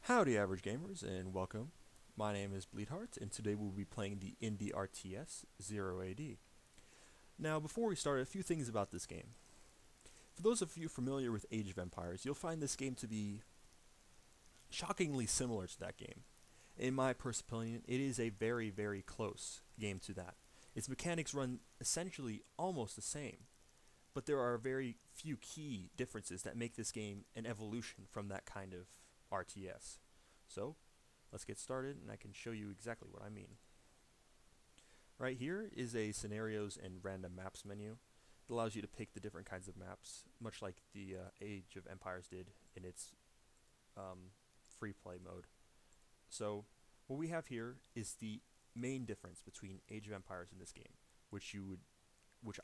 Howdy, average gamers, and welcome. My name is Bleedheart, and today we'll be playing the indie RTS 0 AD. Now, before we start, a few things about this game. For those of you familiar with Age of Empires, you'll find this game to be shockingly similar to that game. In my personal opinion, it is a very, very close game to that. Its mechanics run essentially almost the same, but there are very few key differences that make this game an evolution from that kind of RTS. So, let's get started and I can show you exactly what I mean. Right here is a scenarios and random maps menu. It allows you to pick the different kinds of maps, much like the Age of Empires did in its free play mode. So, what we have here is the main difference between Age of Empires and this game, which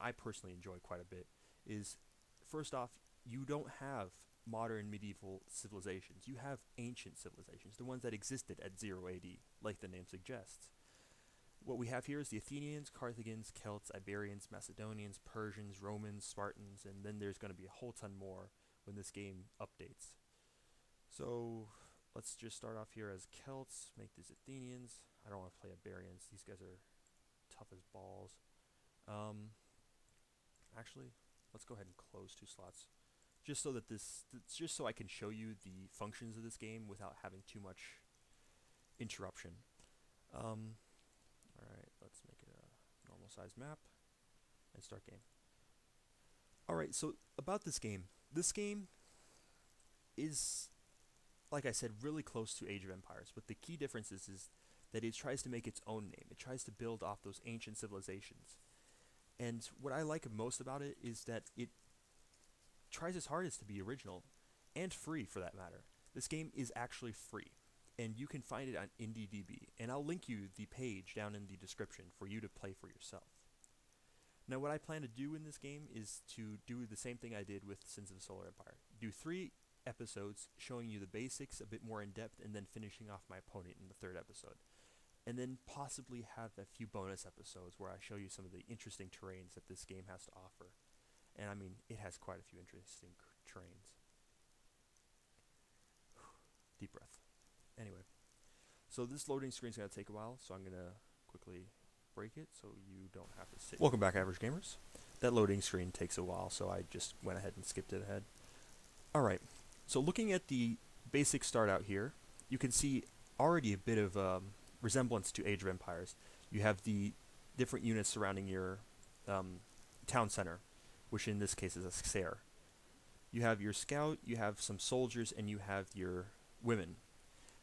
I personally enjoy quite a bit, is first off, you don't have modern medieval civilizations. You have ancient civilizations, the ones that existed at 0 AD, like the name suggests. What we have here is the Athenians, Carthagins, Celts, Iberians, Macedonians, Persians, Romans, Spartans, and then there's going to be a whole ton more when this game updates. So let's just start off here as Celts, make these Athenians. I don't want to play Iberians. These guys are tough as balls. Actually, let's go ahead and close 2 slots. Just so that just so I can show you the functions of this game without having too much interruption. Alright, let's make it a normal size map and start game. Alright, so about this game is, like I said, really close to Age of Empires, but the key difference is that it tries to make its own name. It tries to build off those ancient civilizations. And what I like most about it is that it tries its hardest to be original and free, for that matter. This game is actually free, and you can find it on IndieDB, and I'll link you the page down in the description for you to play for yourself. Now, what I plan to do in this game is to do the same thing I did with Sins of the Solar Empire. Do 3 episodes showing you the basics a bit more in depth, and then finishing off my opponent in the 3rd episode. And then possibly have a few bonus episodes where I show you some of the interesting terrains that this game has to offer. And I mean, it has quite a few interesting terrains. Deep breath. Anyway, so this loading screen is going to take a while, so I'm going to quickly break it so you don't have to sit. Welcome back, average gamers. That loading screen takes a while, so I just went ahead and skipped it ahead. Alright, so looking at the basic start out here, you can see already a bit of resemblance to Age of Empires. You have the different units surrounding your town center, which in this case is a Xer. You have your scout, you have some soldiers, and you have your women.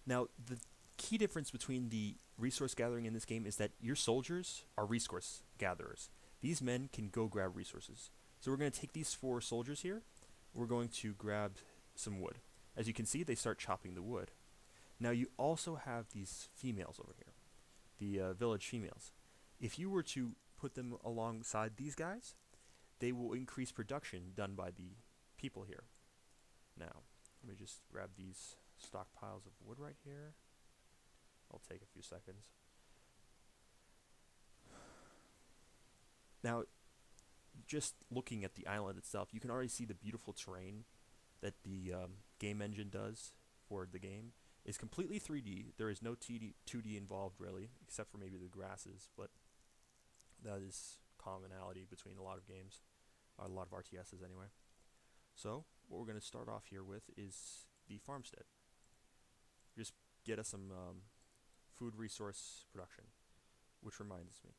Now, the key difference between the resource gathering in this game is that your soldiers are resource gatherers. These men can go grab resources. So we're going to take these 4 soldiers here. We're going to grab some wood. As you can see, they start chopping the wood. Now, you also have these females over here, the village females. If you were to put them alongside these guys, they will increase production done by the people here. Now, let me just grab these stockpiles of wood right here. I'll take a few seconds. Now, just looking at the island itself, you can already see the beautiful terrain that the game engine does for the game. It's completely 3D. There is no 2D involved, really, except for maybe the grasses, but that is commonality between a lot of games. A lot of RTSs anyway. So, what we're going to start off here with is the farmstead. Just get us some food resource production, which reminds me.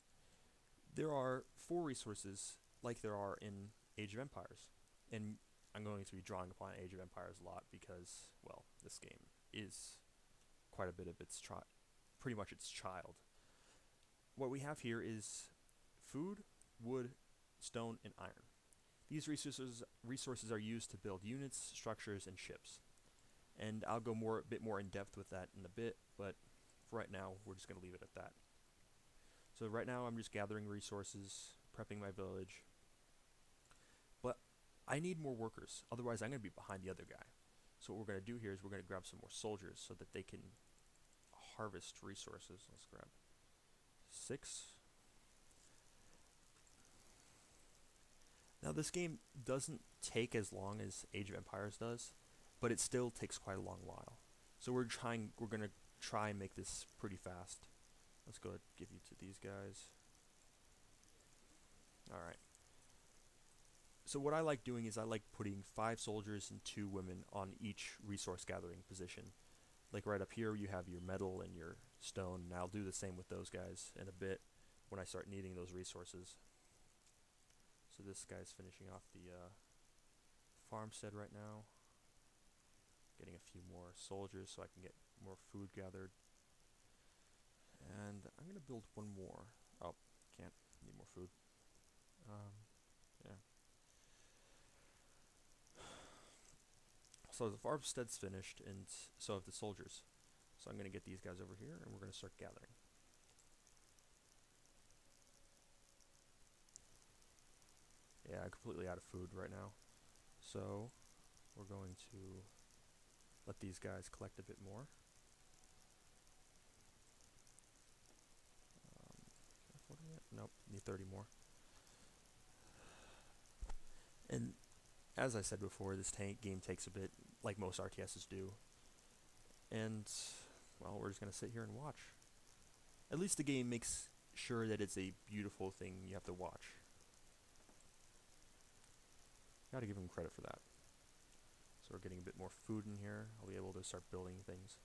There are 4 resources like there are in Age of Empires, and I'm going to be drawing upon Age of Empires a lot because, well, this game is quite a bit of pretty much its child. What we have here is food, wood, stone, and iron. These resources are used to build units, structures, and ships. And I'll go a bit more in depth with that in a bit, but for right now, we're just going to leave it at that. So right now, I'm just gathering resources, prepping my village. But I need more workers, otherwise I'm going to be behind the other guy. So what we're going to do here is we're going to grab some more soldiers so that they can harvest resources. Let's grab 6. Now this game doesn't take as long as Age of Empires does, but it still takes quite a long while. So we're gonna try and make this pretty fast. Let's go ahead and give you to these guys. Alright. So what I like doing is I like putting 5 soldiers and 2 women on each resource gathering position. Like right up here you have your metal and your stone, and I'll do the same with those guys in a bit when I start needing those resources. So this guy's finishing off the farmstead right now. Getting a few more soldiers so I can get more food gathered. And I'm going to build one more. Oh, can't. Need more food. Yeah. So the farmstead's finished, and so have the soldiers. So I'm going to get these guys over here, and we're going to start gathering. Yeah, I'm completely out of food right now. So we're going to let these guys collect a bit more. Nope, need 30 more. And as I said before, this game takes a bit, like most RTSs do. And, well, we're just going to sit here and watch. At least the game makes sure that it's a beautiful thing you have to watch. Gotta give them credit for that. So we're getting a bit more food in here. I'll be able to start building things.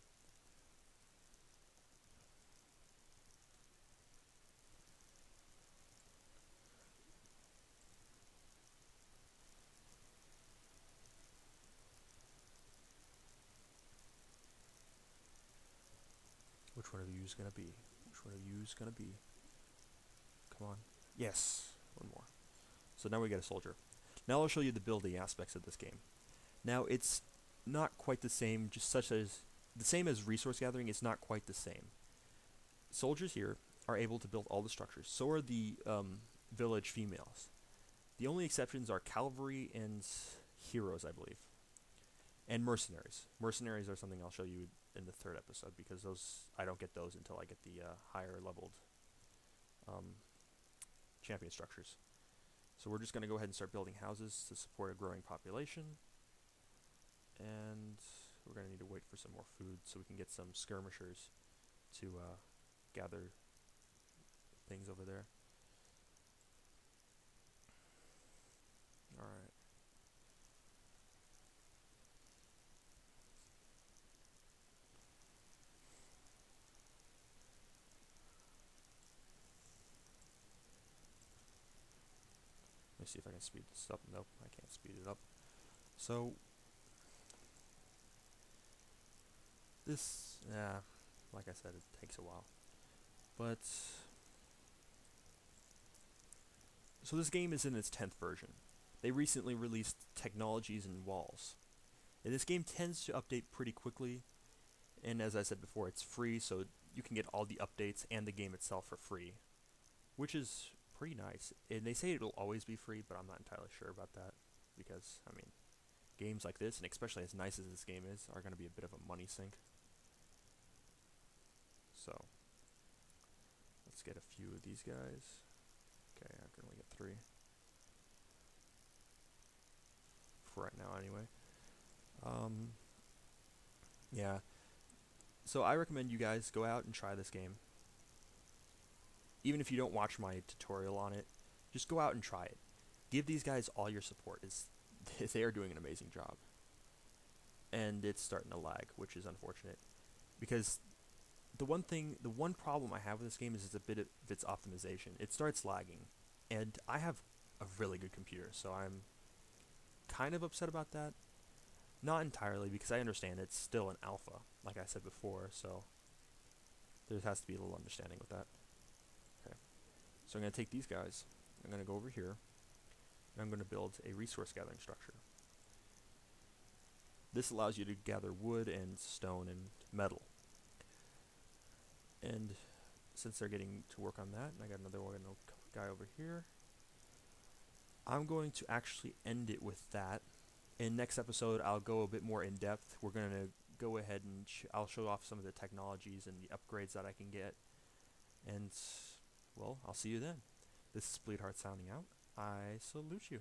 Which one of you is gonna be? Which one of you is gonna be? Come on. Yes! One more. So now we get a soldier. Now I'll show you the building aspects of this game. Now it's not quite the same, just such as the same as resource gathering. It's not quite the same. Soldiers here are able to build all the structures. So are the village females. The only exceptions are cavalry and heroes, I believe. And mercenaries. Mercenaries are something I'll show you in the 3rd episode, because those I don't get those until I get the higher leveled champion structures. So we're just going to go ahead and start building houses to support a growing population. And we're going to need to wait for some more food so we can get some skirmishers to gather things over there. Alright. Let me see if I can speed this up. Nope, I can't speed it up. So this, like I said, it takes a while. But so this game is in its 10th version. They recently released technologies and walls. And this game tends to update pretty quickly, and as I said before, it's free, so you can get all the updates and the game itself for free, which is pretty nice. And they say it'll always be free, but I'm not entirely sure about that, because, I mean, games like this, and especially as nice as this game is, are going to be a bit of a money sink. So, let's get a few of these guys. Okay, I can only get 3. For right now, anyway. Yeah. So I recommend you guys go out and try this game. Even if you don't watch my tutorial on it, just go out and try it. Give these guys all your support. They are doing an amazing job. And it's starting to lag, which is unfortunate. Because the one problem I have with this game is it's a bit of its optimization. It starts lagging. And I have a really good computer, so I'm kind of upset about that. Not entirely, because I understand it's still an alpha, like I said before, so there has to be a little understanding with that. Okay, so I'm going to take these guys, I'm going to go over here, and I'm going to build a resource gathering structure. This allows you to gather wood and stone and metal. And since they're getting to work on that, and I got another guy over here, I'm going to actually end it with that. In next episode, I'll go a bit more in depth. We're going to go ahead and I'll show off some of the technologies and the upgrades that I can get. And, well, I'll see you then. This is Bleedheart sounding out. I salute you.